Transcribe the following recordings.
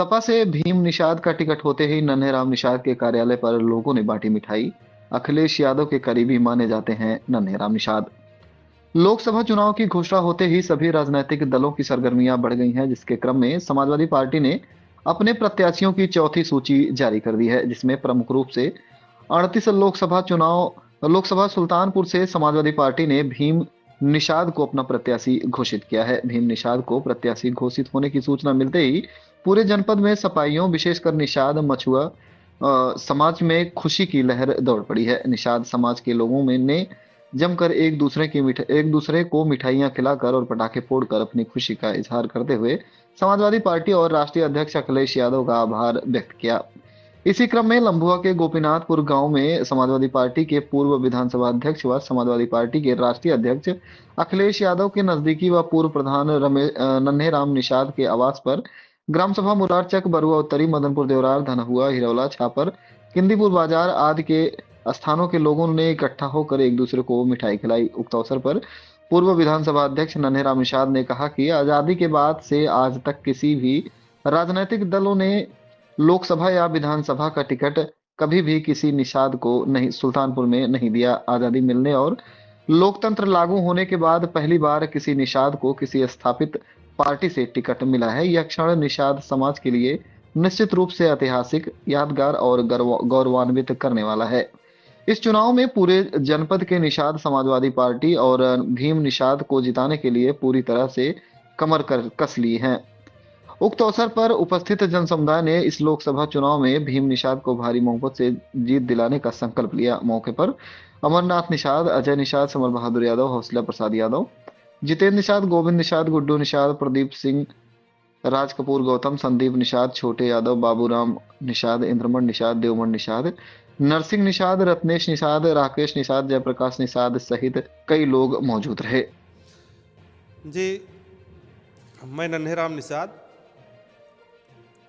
सपा से भीम निषाद का टिकट होते ही नन्हेराम निषाद के कार्यालय पर लोगों ने बांटी मिठाई। अखिलेश यादव के करीबी माने जाते हैं नन्हेराम निषाद। लोकसभा चुनाव की घोषणा होते ही सभी राजनीतिक दलों की सरगर्मियां बढ़ गई हैं, जिसके क्रम में समाजवादी पार्टी ने अपने प्रत्याशियों की चौथी सूची जारी कर दी है, जिसमें प्रमुख रूप से 38 लोकसभा सुल्तानपुर से समाजवादी पार्टी ने भीम निषाद को अपना प्रत्याशी घोषित किया है। भीम निषाद को प्रत्याशी घोषित होने की सूचना मिलते ही पूरे जनपद में सपाइयों, विशेषकर निषाद मछुआ समाज में खुशी की लहर दौड़ पड़ी है। निषाद समाज के लोगों में ने जमकर एक दूसरे को मिठाइयां खिलाकर और पटाखे फोड़कर अपनी खुशी का इजहार करते हुए समाजवादी पार्टी और राष्ट्रीय अध्यक्ष अखिलेश यादव का आभार व्यक्त किया। इसी क्रम में लंबुआ के गोपीनाथपुर गांव में समाजवादी पार्टी के पूर्व विधानसभा अध्यक्ष व समाजवादी पार्टी के राष्ट्रीय अध्यक्ष अखिलेश यादव के नजदीकी व पूर्व प्रधान नन्हेराम निषाद के आवास पर ग्राम सभा मुरारचक, बरुआ उत्तरी, मदनपुर देवरार, धनहुआ, हिरौला, छापर, किंदीपुर बाजार आदि के स्थानों के लोगों ने इकट्ठा होकर एक दूसरे को मिठाई खिलाई। उक्त अवसर पर पूर्व विधानसभा अध्यक्ष नन्हेराम निषाद ने कहा कि आजादी के बाद से आज तक किसी भी राजनीतिक दलों ने लोकसभा या विधानसभा का टिकट कभी भी किसी निषाद को नहीं सुल्तानपुर में नहीं दिया। आजादी मिलने और लोकतंत्र लागू होने के बाद पहली बार किसी निषाद को किसी स्थापित पार्टी से टिकट मिला है। यह क्षण निषाद समाज के लिए निश्चित रूप से ऐतिहासिक, यादगार और गौरवान्वित करने वाला है। इस चुनाव में पूरे जनपद के निषाद समाजवादी पार्टी और भीम निषाद को जिताने के लिए पूरी तरह से कमर कस ली हैं। उक्त अवसर पर उपस्थित जनसमुदाय ने इस लोकसभा चुनाव में भीम निषाद को भारी बहुमत से जीत दिलाने का संकल्प लिया। मौके पर अमरनाथ निषाद, अजय निषाद, समर बहादुर यादव, हौसला प्रसाद यादव, जितेंद्र निषाद, गोविंद निषाद, गुड्डू निषाद, प्रदीप सिंह, राज कपूर गौतम, संदीप निषाद, छोटे यादव, बाबूराम निषाद, इंद्रमण निषाद, देवमण निषाद, नरसिंह निषाद, रत्नेश निषाद, राकेश निषाद, जयप्रकाश निषाद सहित कई लोग मौजूद रहे। जी, मैं नन्हेराम निषाद,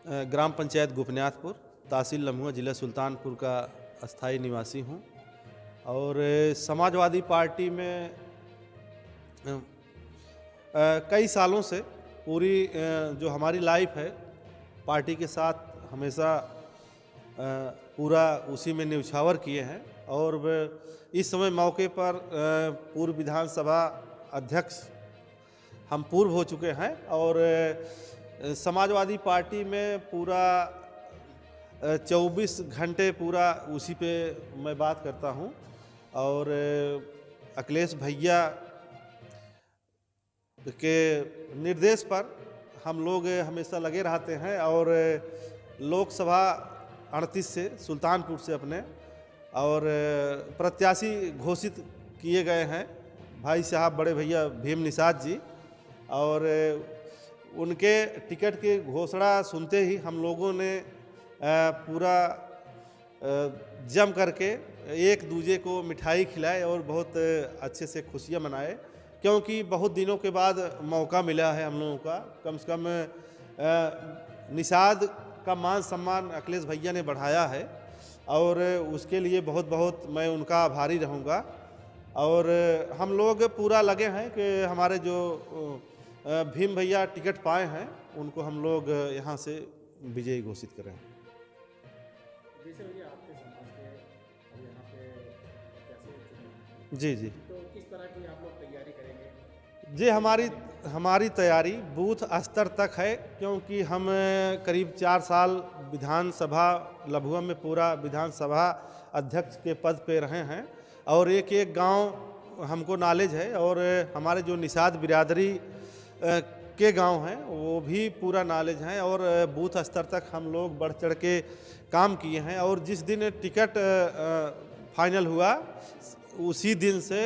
ग्राम पंचायत गोपीनाथपुर, तहसील लम्हुआ, जिला सुल्तानपुर का अस्थाई निवासी हूँ और समाजवादी पार्टी में कई सालों से पूरी जो हमारी लाइफ है पार्टी के साथ हमेशा पूरा उसी में न्यौछावर किए हैं और इस समय मौके पर पूर्व विधानसभा अध्यक्ष हम पूर्व हो चुके हैं और समाजवादी पार्टी में पूरा 24 घंटे पूरा उसी पे मैं बात करता हूं और अखिलेश भैया के निर्देश पर हम लोग हमेशा लगे रहते हैं और लोकसभा 38 से सुल्तानपुर से अपने और प्रत्याशी घोषित किए गए हैं भाई साहब बड़े भैया भीम निषाद जी और उनके टिकट की घोषणा सुनते ही हम लोगों ने पूरा जम करके एक दूजे को मिठाई खिलाए और बहुत अच्छे से खुशियां मनाए, क्योंकि बहुत दिनों के बाद मौका मिला है हम लोगों का। कम से कम निषाद का मान सम्मान अखिलेश भैया ने बढ़ाया है और उसके लिए बहुत बहुत मैं उनका आभारी रहूँगा और हम लोग पूरा लगे हैं कि हमारे जो भीम भैया टिकट पाए हैं उनको हम लोग यहाँ से विजयी घोषित करें। जैसे भैया आपके समाज के यहाँ पे कैसे जी जी, तो किस तरह की आप लोग तैयारी करेंगे? जी हमारी तैयारी बूथ स्तर तक है, क्योंकि हम करीब 4 साल विधानसभा लम्हुआ में पूरा विधानसभा अध्यक्ष के पद पे रहे हैं और एक एक गांव हमको नॉलेज है और हमारे जो निषाद बिरादरी के गांव हैं वो भी पूरा नॉलेज हैं और बूथ स्तर तक हम लोग बढ़ चढ़ के काम किए हैं और जिस दिन टिकट फाइनल हुआ उसी दिन से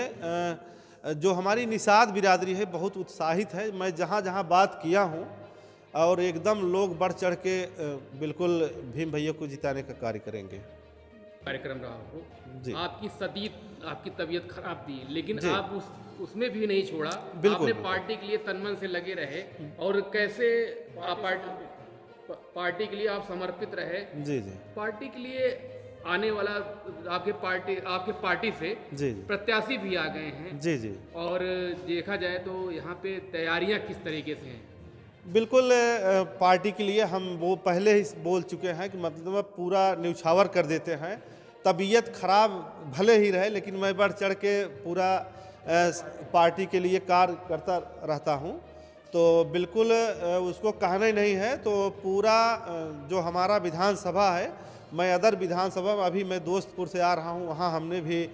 जो हमारी निषाद बिरादरी है बहुत उत्साहित है। मैं जहाँ जहाँ बात किया हूँ और एकदम लोग बढ़ चढ़ के बिल्कुल भीम भैया को जिताने का कार्य करेंगे। कार्यक्रम रहा हो जी, आपकी तबीयत खराब थी लेकिन आप उसमें भी नहीं छोड़ा, आपने पार्टी के लिए तनमन से लगे रहे और कैसे आप पार्टी के लिए आप समर्पित रहे। जी जी, पार्टी के लिए आने वाला आपके पार्टी से जी प्रत्याशी भी आ गए हैं जी जी, और देखा जाए तो यहाँ पे तैयारियाँ किस तरीके से हैं? बिल्कुल पार्टी के लिए हम वो पहले ही बोल चुके हैं कि मतलब पूरा न्यौछावर कर देते हैं। तबीयत खराब भले ही रहे लेकिन मैं बढ़ चढ़ के पूरा पार्टी के लिए कार्य करता रहता हूं। तो बिल्कुल उसको कहना ही नहीं है। तो पूरा जो हमारा विधानसभा है, मैं अदर विधानसभा में अभी मैं दोस्तपुर से आ रहा हूं, वहां हमने भी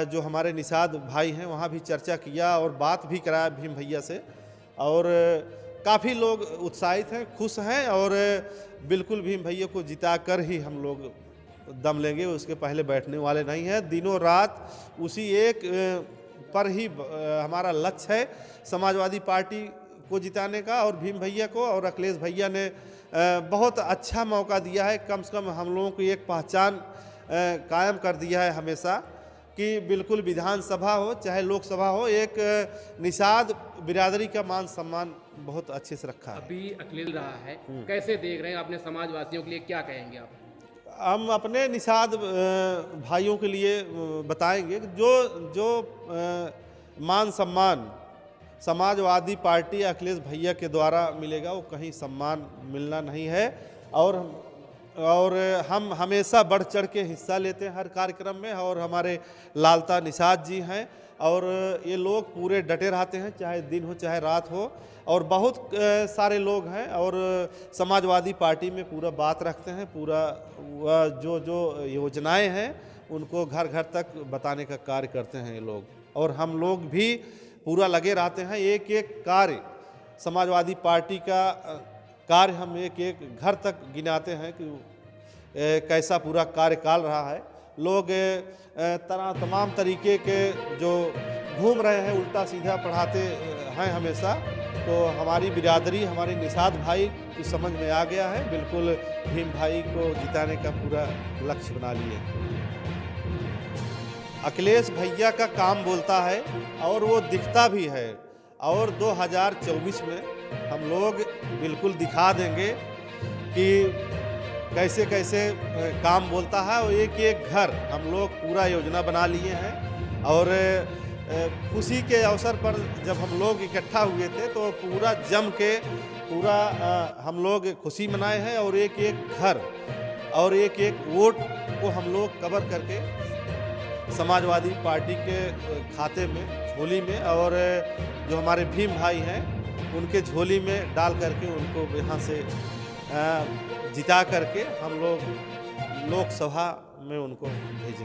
जो हमारे निषाद भाई हैं वहां भी चर्चा किया और बात भी कराया भीम भैया से। और काफ़ी लोग उत्साहित हैं, खुश हैं और बिल्कुल भीम भैया को जिता कर ही हम लोग दम लेंगे, उसके पहले बैठने वाले नहीं हैं। दिनों रात उसी एक पर ही हमारा लक्ष्य है, समाजवादी पार्टी को जिताने का और भीम भैया को। और अखिलेश भैया ने बहुत अच्छा मौका दिया है, कम से कम हम लोगों की एक पहचान कायम कर दिया है हमेशा कि बिल्कुल विधानसभा हो चाहे लोकसभा हो, एक निषाद बिरादरी का मान सम्मान बहुत अच्छे से रखा है। अभी अखिलेश रहा है, कैसे देख रहे हैं अपने समाजवासियों के लिए, क्या कहेंगे आप? हम अपने निषाद भाइयों के लिए बताएंगे कि जो मान सम्मान समाजवादी पार्टी अखिलेश भैया के द्वारा मिलेगा वो कहीं सम्मान मिलना नहीं है। और हम हमेशा बढ़ चढ़ के हिस्सा लेते हैं हर कार्यक्रम में। और हमारे लालता निषाद जी हैं और ये लोग पूरे डटे रहते हैं, चाहे दिन हो चाहे रात हो। और बहुत सारे लोग हैं और समाजवादी पार्टी में पूरा बात रखते हैं, पूरा जो योजनाएं हैं उनको घर घर तक बताने का कार्य करते हैं ये लोग। और हम लोग भी पूरा लगे रहते हैं, एक एक कार्य समाजवादी पार्टी का कार्य हम एक एक घर तक गिनाते हैं कि कैसा पूरा कार्यकाल रहा है। लोग तमाम तरीके के जो घूम रहे हैं, उल्टा सीधा पढ़ाते हैं हमेशा। तो हमारी बिरादरी, हमारे निषाद भाई की समझ में आ गया है, बिल्कुल भीम भाई को जिताने का पूरा लक्ष्य बना लिए। अखिलेश भैया का काम बोलता है और वो दिखता भी है। और 2024 में हम लोग बिल्कुल दिखा देंगे कि कैसे कैसे काम बोलता है। और एक एक घर हम लोग पूरा योजना बना लिए हैं। और खुशी के अवसर पर जब हम लोग इकट्ठा हुए थे तो पूरा जम के पूरा हम लोग खुशी मनाए हैं। और एक एक घर और एक एक वोट को हम लोग कवर करके समाजवादी पार्टी के खाते में, झोली में, और जो हमारे भीम भाई हैं उनके झोली में डाल करके उनको यहाँ से जिता करके हम लोग लोकसभा में उनको भेजेंगे।